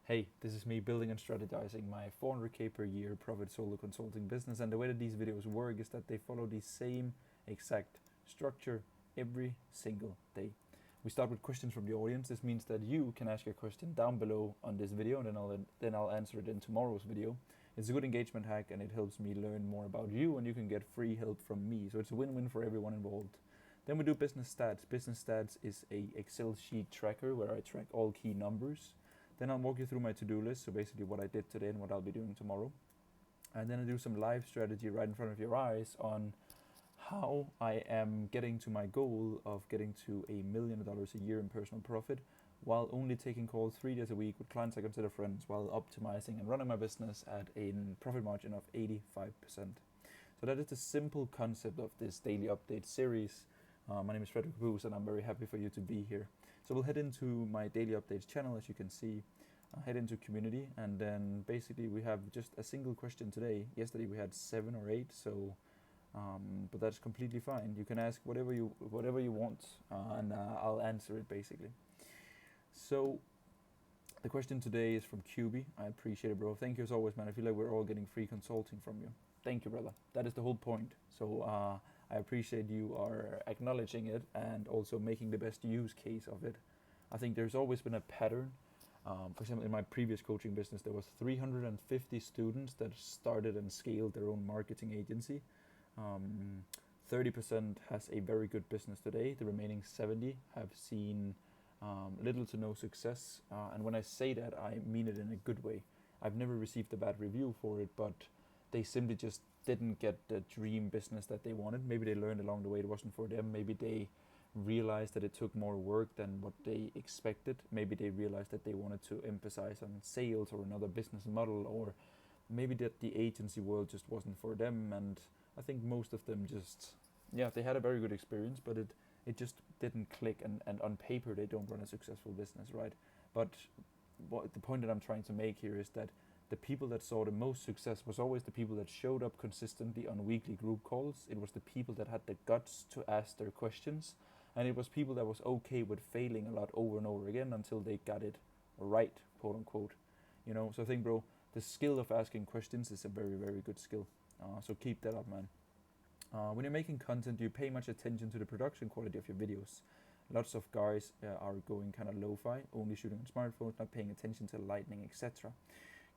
Hey, this is me building and strategizing my 400k per year profit solo consulting business. And the way that these videos work is that they follow the same exact structure every single day. We start with questions from the audience. This means that you can ask a question down below on this video, and then I'll answer it in tomorrow's video. It's a good engagement hack, and it helps me learn more about you, and you can get free help from me. So it's a win-win for everyone involved. Then we do business stats. Business stats is a Excel sheet tracker where I track all key numbers. Then I'll walk you through my to-do list, so basically what I did today and what I'll be doing tomorrow. And then I do some live strategy right in front of your eyes on how I am getting to my goal of getting to $1 million a year in personal profit while only taking calls 3 days a week with clients I consider friends, while optimizing and running my business at a profit margin of 85%. So that is the simple concept of this daily update series. My name is Frederik, Pahuus, and I'm very happy for you to be here. So we'll head into my daily updates channel, as you can see, head into community, and then basically we have just a single question today. Yesterday we had 7 or 8, so but that's completely fine. You can ask whatever you want, and I'll answer it basically. So the question today is from QB. I appreciate it, bro. Thank you as always, man. I feel like we're all getting free consulting from you. Thank you, brother. That is the whole point. So I appreciate you are acknowledging it and also making the best use case of it. I think there's always been a pattern. For example, in my previous coaching business, there was 350 students that started and scaled their own marketing agency. 30% has a very good business today. The remaining 70 have seen little to no success. And when I say that, I mean it in a good way. I've never received a bad review for it, but they simply just didn't get the dream business that they wanted. Maybe they learned along the way it wasn't for them. Maybe they realized that it took more work than what they expected. Maybe they realized that they wanted to emphasize on sales or another business model, or maybe that the agency world just wasn't for them. And I think most of them just, they had a very good experience, but it just didn't click, and on paper they don't run a successful business, right? But the point that I'm trying to make here is that the people that saw the most success was always the people that showed up consistently on weekly group calls. It was the people that had the guts to ask their questions, and it was people that was okay with failing a lot over and over again until they got it right, quote unquote. So I think, bro, the skill of asking questions is a very, very good skill. So keep that up, man. When you're making content, do you pay much attention to the production quality of your videos? Lots of guys are going kind of lo-fi, only shooting on smartphones, not paying attention to lighting, etc.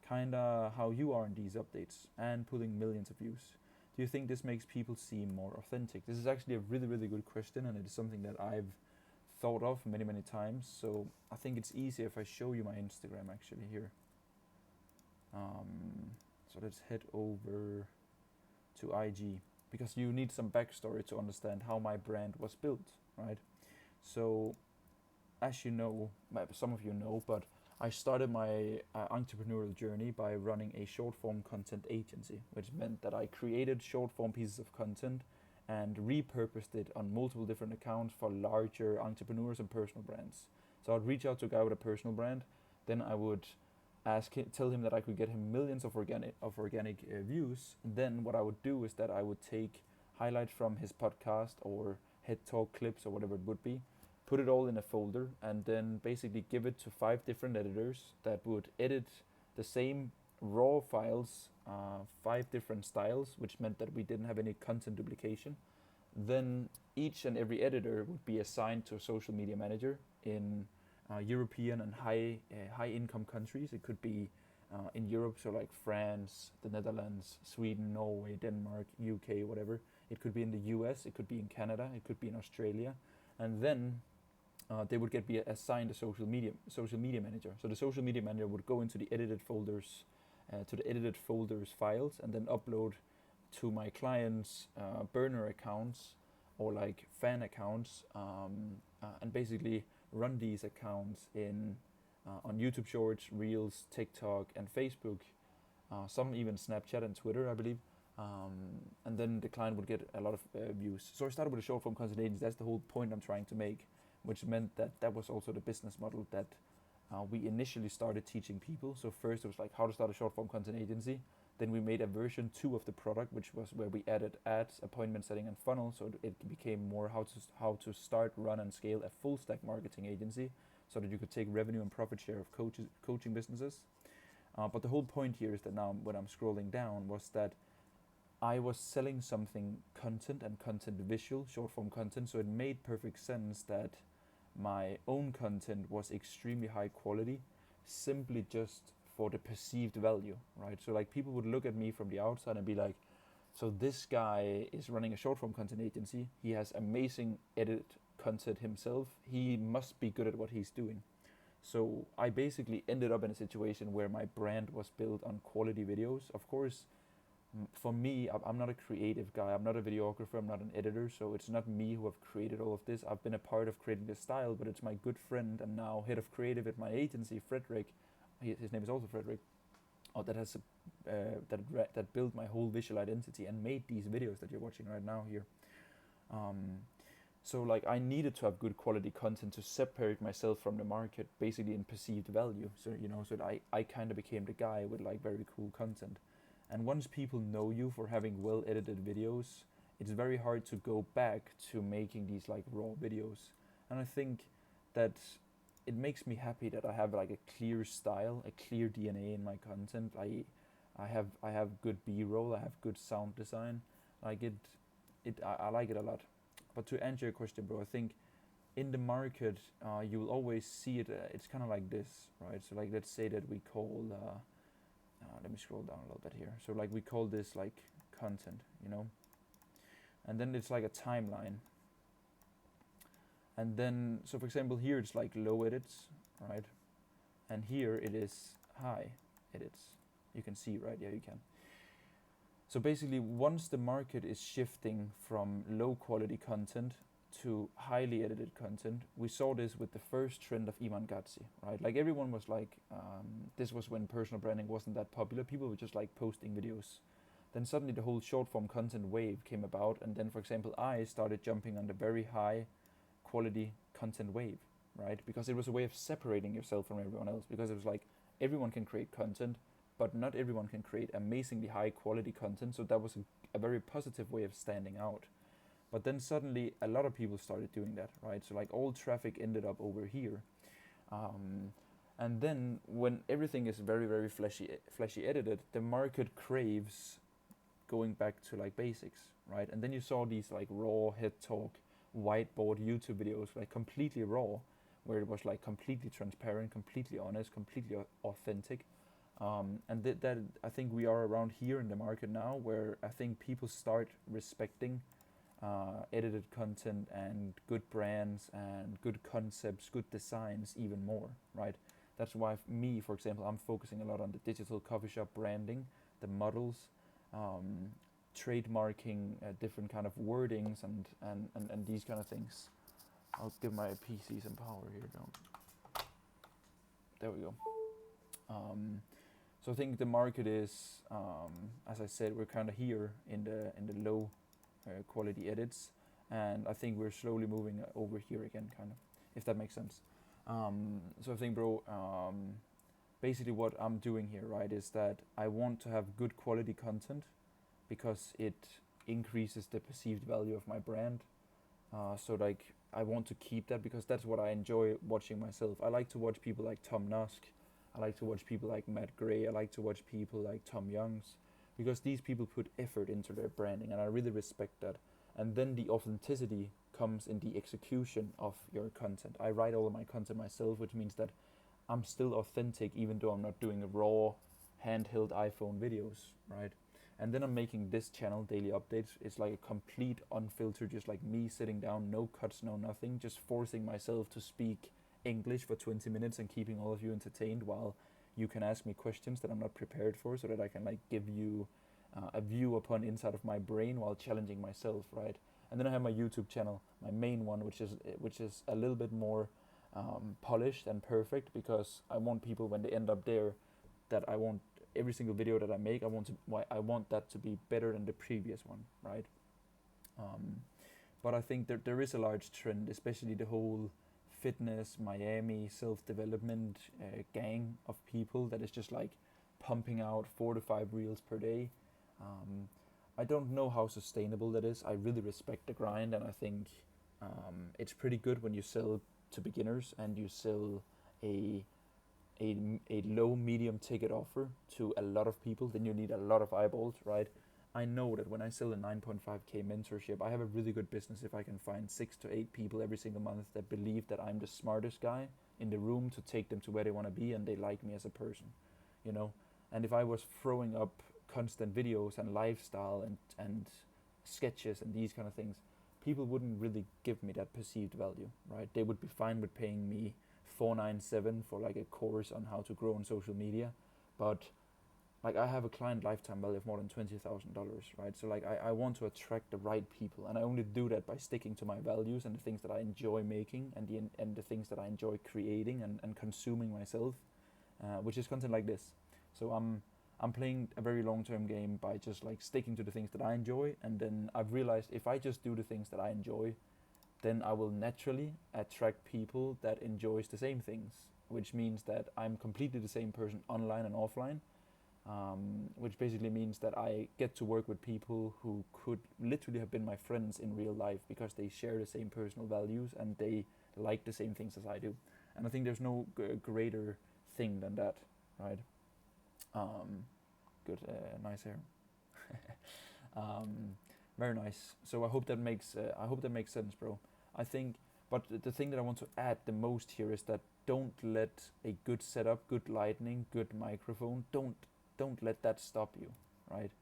Kinda how you are in these updates and pulling millions of views. Do you think this makes people seem more authentic? This is actually a really, really good question, and it is something that I've thought of many, many times. So I think it's easier if I show you my Instagram actually here. So let's head over to IG, because you need some backstory to understand how my brand was built, right? So as you know, some of you know, but I started my entrepreneurial journey by running a short form content agency, which meant that I created short form pieces of content and repurposed it on multiple different accounts for larger entrepreneurs and personal brands. So I'd reach out to a guy with a personal brand, then I would tell him that I could get him millions of organic views. And then what I would do is that I would take highlights from his podcast or head talk clips or whatever it would be, put it all in a folder, and then basically give it to 5 different editors that would edit the same raw files, 5 different styles, which meant that we didn't have any content duplication. Then each and every editor would be assigned to a social media manager in European and high income countries. It could be in Europe, so like France, the Netherlands, Sweden, Norway, Denmark, UK, whatever. It could be in the US, it could be in Canada, it could be in Australia. And then they would get assigned a social media manager. So the social media manager would go into the edited folders, files, and then upload to my clients' burner accounts or like fan accounts, and basically run these accounts on YouTube Shorts, Reels, TikTok, and Facebook. Some even Snapchat and Twitter, I believe. And then the client would get a lot of views. So I started with a short form content agency. That's the whole point I'm trying to make, which meant that was also the business model that we initially started teaching people. So first it was like how to start a short form content agency. Then we made a version 2 of the product, which was where we added ads, appointment setting, and funnel. So it became more how to start, run, and scale a full stack marketing agency. so that you could take revenue and profit share of coaching businesses. But the whole point here is that now when I'm scrolling down was that I was selling something content and content visual, short form content, so it made perfect sense that my own content was extremely high quality, simply just for the perceived value, right? So like people would look at me from the outside and be like, so this guy is running a short form content agency, he has amazing edit content himself, he must be good at what he's doing. So I basically ended up in a situation where my brand was built on quality videos. Of course, for me, I'm not a creative guy, I'm not a videographer, I'm not an editor, so it's not me who have created all of this. I've been a part of creating this style, but it's my good friend and now head of creative at my agency, Frederik. His name is also Frederik. That has that built my whole visual identity and made these videos that you're watching right now here. So like I needed to have good quality content to separate myself from the market, basically in perceived value. So so that I kind of became the guy with like very cool content. And once people know you for having well edited videos, it's very hard to go back to making these like raw videos. And I think that it makes me happy that I have like a clear style, a clear DNA in my content. I have good B-roll, I have good sound design. Like I like it a lot. But to answer your question, bro, I think in the market you will always see it. It's kind of like this, right? So like let's say that we call. Let me scroll down a little bit here. So like we call this like content, and then it's like a timeline. And then, so for example, here it's like low edits, right? And here it is high edits. You can see, right? Yeah, you can. So basically, once the market is shifting from low quality content to highly edited content, we saw this with the first trend of Iman Gatsi, right? Like everyone was like, this was when personal branding wasn't that popular. People were just like posting videos. Then suddenly the whole short form content wave came about. And then, for example, I started jumping on the very high quality content wave, right? Because it was a way of separating yourself from everyone else. Because it was like, everyone can create content, but not everyone can create amazingly high quality content. So that was a very positive way of standing out. But then suddenly a lot of people started doing that, right? So like all traffic ended up over here. And then when everything is very, very flashy edited, the market craves going back to like basics, right? And then you saw these like raw head talk, whiteboard YouTube videos, like completely raw, where it was like completely transparent, completely honest, completely authentic. And that I think we are around here in the market now, where I think people start respecting edited content and good brands and good concepts, good designs even more, right? That's why me, for example, I'm focusing a lot on the digital coffee shop branding, the models, trademarking different kind of wordings and these kind of things. I'll give my PC some power here. There we go. So I think the market is, as I said, we're kind of here in the low quality edits, and I think we're slowly moving over here again, kind of, if that makes sense. So I think, bro, basically what I'm doing here, right, is that I want to have good quality content because it increases the perceived value of my brand. So like I want to keep that because that's what I enjoy watching myself. I like to watch people like Tom Nosk. I like to watch people like Matt Gray. I like to watch people like Tom Youngs, because these people put effort into their branding, and I really respect that. And then the authenticity comes in the execution of your content. I write all of my content myself, which means that I'm still authentic even though I'm not doing raw handheld iPhone videos, right? And then I'm making this channel, Daily Updates. It's like a complete unfiltered, just like me sitting down, no cuts, no nothing, just forcing myself to speak English for 20 minutes and keeping all of you entertained while you can ask me questions that I'm not prepared for, so that I can like give you a view upon inside of my brain while challenging myself, right? And then I have my YouTube channel, my main one, which is a little bit more polished and perfect, because I want people, when they end up there, that I want every single video that I make, I want that to be better than the previous one, right? But I think that there is a large trend, especially the whole fitness, Miami, self-development gang of people that is just like pumping out 4 to 5 reels per day. I don't know how sustainable that is. I really respect the grind, and I think it's pretty good when you sell to beginners and you sell a a low medium ticket offer to a lot of people, then you need a lot of eyeballs, right? I know that when I sell a 9.5k mentorship, I have a really good business if I can find 6 to 8 people every single month that believe that I'm the smartest guy in the room to take them to where they want to be and they like me as a person, you know? And if I was throwing up constant videos and lifestyle and sketches and these kind of things, people wouldn't really give me that perceived value, right? They would be fine with paying me $497 for like a course on how to grow on social media, but like I have a client lifetime value of more than $20,000, right? So like I want to attract the right people, and I only do that by sticking to my values and the things that I enjoy making and the things that I enjoy creating and consuming myself, which is content like this. So I'm playing a very long-term game by just like sticking to the things that I enjoy, and then I've realized if I just do the things that I enjoy, then I will naturally attract people that enjoys the same things, which means that I'm completely the same person online and offline, which basically means that I get to work with people who could literally have been my friends in real life because they share the same personal values and they like the same things as I do. And I think there's no greater thing than that, right? Good, nice hair. Very nice. So I hope that makes sense, bro. I think, but the thing that I want to add the most here is that don't let a good setup, good lighting, good microphone, don't let that stop you, right?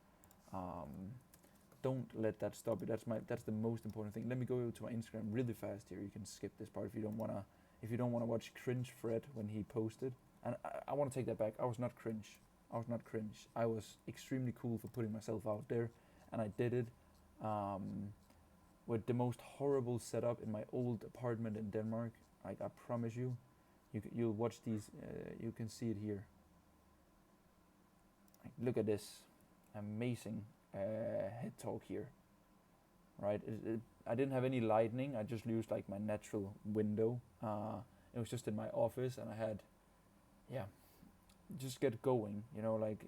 Don't let that stop you. That's the most important thing. Let me go to my Instagram really fast here. You can skip this part if you don't wanna watch cringe Fred when he posted. And I want to take that back. I was not cringe. I was extremely cool for putting myself out there, and I did it with the most horrible setup in my old apartment in Denmark. Like I promise you, you'll watch these. You can see it here. Like, look at this amazing head talk here, right? I didn't have any lighting. I just used like my natural window. It was just in my office, and I had, just get going. You know, like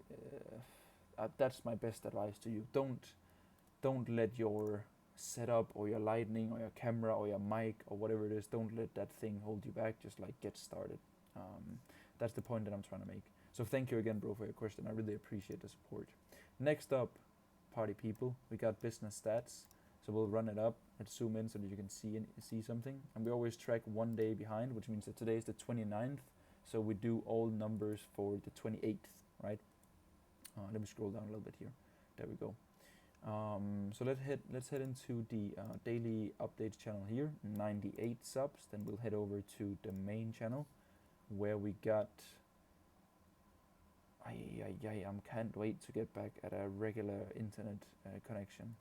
that's my best advice to you. Don't let your setup or your lighting or your camera or your mic or whatever it is, don't let that thing hold you back. Just like get started. That's the point that I'm trying to make. So thank you again, bro, for your question. I really appreciate the support. Next up, party people, we got business stats. So we'll run it up. Let's zoom in so that you can see something. And we always track 1 day behind, which means that today is the 29th. So we do all numbers for the 28th, right? Let me scroll down a little bit here. There we go. So let's head into the daily updates channel here. 98 subs. Then we'll head over to the main channel where we got. I can't wait to get back at a regular internet connection.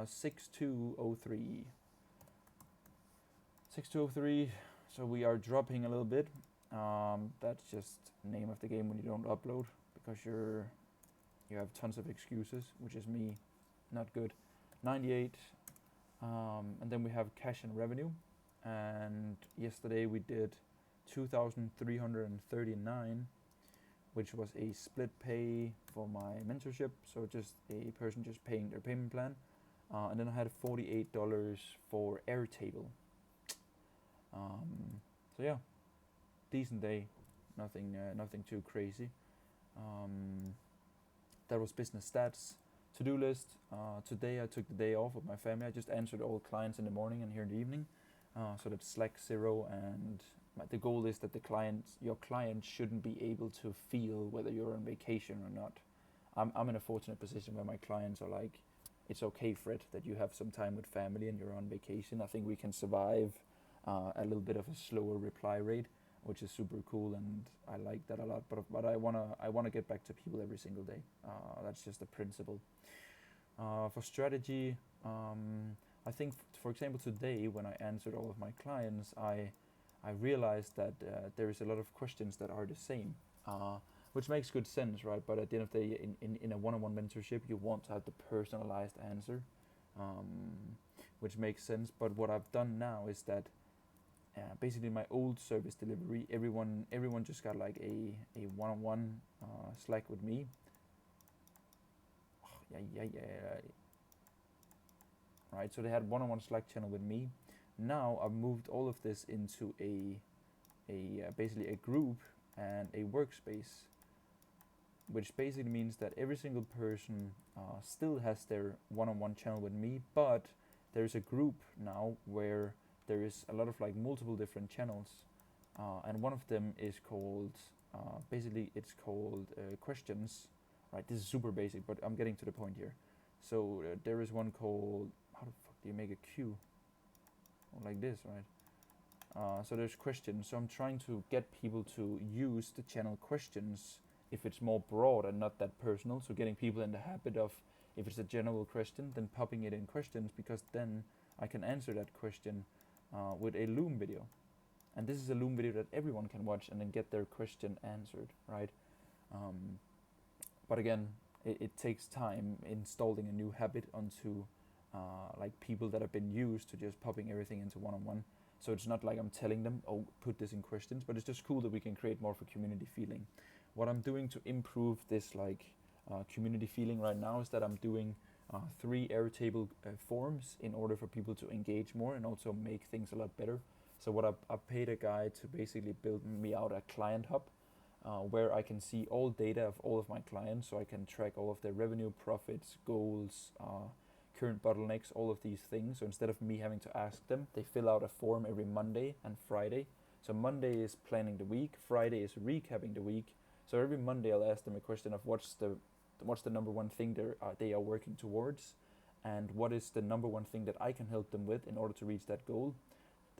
6203. 6203. So we are dropping a little bit. That's just name of the game when you don't upload because you have tons of excuses, which is me. Not good. 98. And then we have cash and revenue. And yesterday we did 2,339, which was a split pay for my mentorship. So just a person just paying their payment plan. And then I had $48 for Airtable. So yeah, decent day. Nothing too crazy. That was business stats. To-do list. Today I took the day off with my family. I just answered all clients in the morning and here in the evening. So that's Slack 0, and the goal is that your client shouldn't be able to feel whether you're on vacation or not. I'm in a fortunate position where my clients are like, it's okay, Fred, that you have some time with family and you're on vacation. I think we can survive a little bit of a slower reply rate, which is super cool, and I like that a lot. But I wanna get back to people every single day. That's just a principle. For strategy, I think, for example, today when I answered all of my clients, I realized that there is a lot of questions that are the same, which makes good sense, right? But at the end of the day, in a one-on-one mentorship, you want to have the personalized answer, which makes sense. But what I've done now is that basically my old service delivery, everyone just got like a one-on-one Slack with me. Right, so they had one-on-one Slack channel with me. now I've moved all of this into basically a group and a workspace, which basically means that every single person still has their one-on-one channel with me, but there's a group now where there is a lot of like multiple different channels, and one of them is called basically it's called questions, right? This is super basic, but I'm getting to the point here. So there is one called, how the fuck do you make a queue? Oh, like this, right? So there's questions. So I'm trying to get people to use the channel questions if it's more broad and not that personal. So getting people in the habit of, if it's a general question, then popping it in questions, because then I can answer that question with a Loom video. And this is a Loom video that everyone can watch and then get their question answered, right? But again, it takes time installing a new habit onto like people that have been used to just popping everything into one-on-one. So it's not like I'm telling them, oh, put this in questions, but it's just cool that we can create more of a community feeling. What I'm doing to improve this like community feeling right now is that I'm doing 3 Airtable forms in order for people to engage more and also make things a lot better. So what I paid a guy to basically build me out a client hub where I can see all data of all of my clients, so I can track all of their revenue, profits, goals, current bottlenecks, all of these things. So instead of me having to ask them, they fill out a form every Monday and Friday. So Monday is planning the week, Friday is recapping the week. So every Monday I'll ask them a question of what's the number one thing they are working towards, and what is the number one thing that I can help them with in order to reach that goal.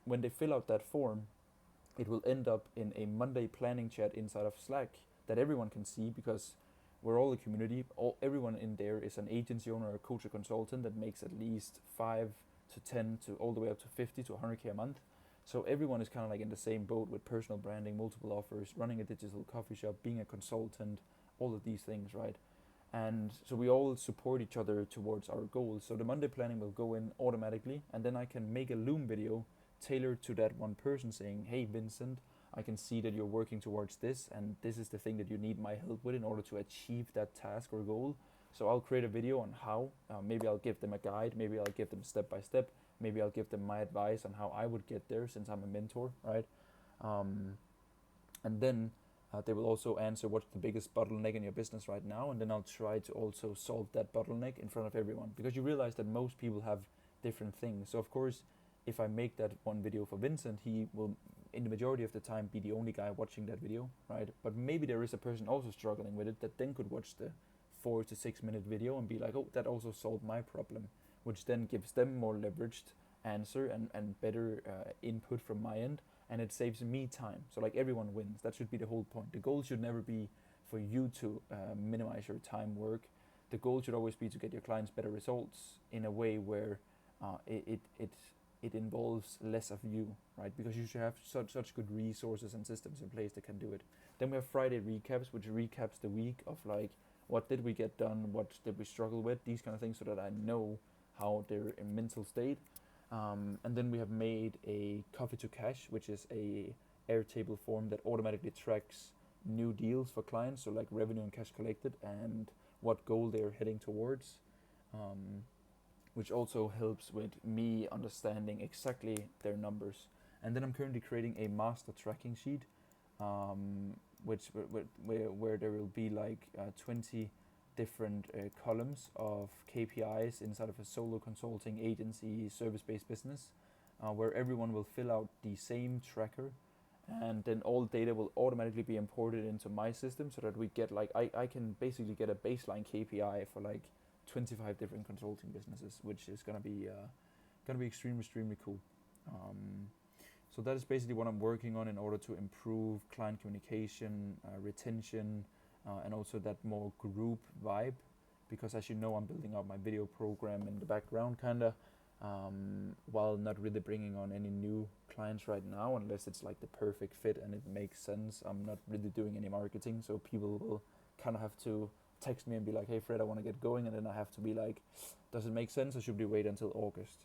When they fill out that form, it will end up in a Monday planning chat inside of Slack that everyone can see, because we're all a community. Everyone in there is an agency owner, a coach, or consultant that makes at least 5 to 10 to all the way up to 50 to 100K a month. So everyone is kind of like in the same boat with personal branding, multiple offers, running a digital coffee shop, being a consultant, all of these things, right? And so we all support each other towards our goals. So the Monday planning will go in automatically, and then I can make a Loom video tailored to that one person saying, hey Vincent, I can see that you're working towards this, and this is the thing that you need my help with in order to achieve that task or goal. So I'll create a video on how, maybe I'll give them a guide, maybe I'll give them step by step, maybe I'll give them my advice on how I would get there, since I'm a mentor, right? And then they will also answer what's the biggest bottleneck in your business right now, and then I'll try to also solve that bottleneck in front of everyone, because you realize that most people have different things. So of course, if I make that one video for Vincent, he will, in the majority of the time, be the only guy watching that video, right? But maybe there is a person also struggling with it that then could watch the 4 to 6 minute video and be like, oh, that also solved my problem, which then gives them more leveraged answer and better input from my end, and it saves me time. So like everyone wins. That should be the whole point. The goal should never be for you to minimize your time work. The goal should always be to get your clients better results in a way where it involves less of you, right? Because you should have such good resources and systems in place that can do it. Then we have Friday recaps, which recaps the week of like, what did we get done, what did we struggle with, these kind of things, so that I know how they're in mental state. And then we have made a coffee to cash, which is a Airtable form that automatically tracks new deals for clients, so like revenue and cash collected and what goal they're heading towards. Which also helps with me understanding exactly their numbers. And then I'm currently creating a master tracking sheet, where there will be like 20 different columns of KPIs inside of a solo consulting agency service-based business, where everyone will fill out the same tracker, and then all data will automatically be imported into my system, so that we get like, I can basically get a baseline KPI for like 25 different consulting businesses, which is gonna be extremely cool. So that is basically what I'm working on in order to improve client communication, retention, and also that more group vibe. Because as you know, I'm building out my video program in the background, kinda, while not really bringing on any new clients right now, unless it's like the perfect fit and it makes sense. I'm not really doing any marketing, so people will kind of have to text me and be like, hey Fred, I want to get going, and then I have to be like, does it make sense, or should we wait until August,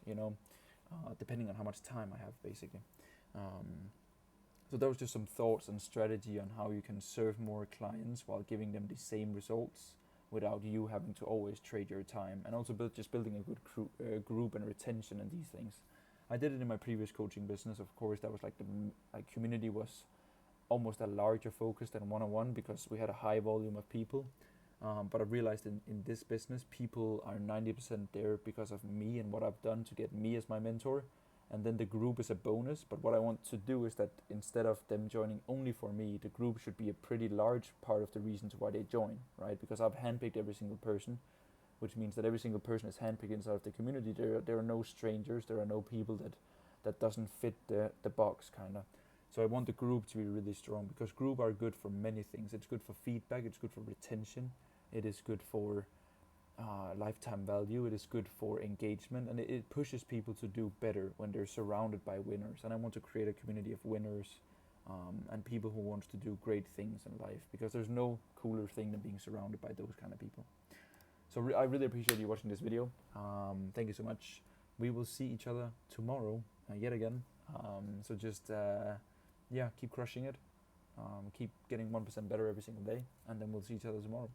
depending on how much time I have, basically. So that was just some thoughts and strategy on how you can serve more clients while giving them the same results without you having to always trade your time, and also building a good group and retention and these things. I did it in my previous coaching business. Of course, that was like like community was almost a larger focus than one-on-one because we had a high volume of people. But I realized in this business, people are 90% there because of me and what I've done to get me as my mentor. And then the group is a bonus. But what I want to do is that instead of them joining only for me, the group should be a pretty large part of the reasons why they join, right? Because I've handpicked every single person, which means that every single person is handpicked inside of the community. There are no strangers. There are no people that doesn't fit the box, kind of. So I want the group to be really strong because group are good for many things. It's good for feedback. It's good for retention. It is good for lifetime value. It is good for engagement, and it pushes people to do better when they're surrounded by winners. And I want to create a community of winners and people who want to do great things in life, because there's no cooler thing than being surrounded by those kind of people. So I really appreciate you watching this video. Thank you so much. We will see each other tomorrow yet again. So just keep crushing it. Keep getting 1% better every single day, and then we'll see each other tomorrow.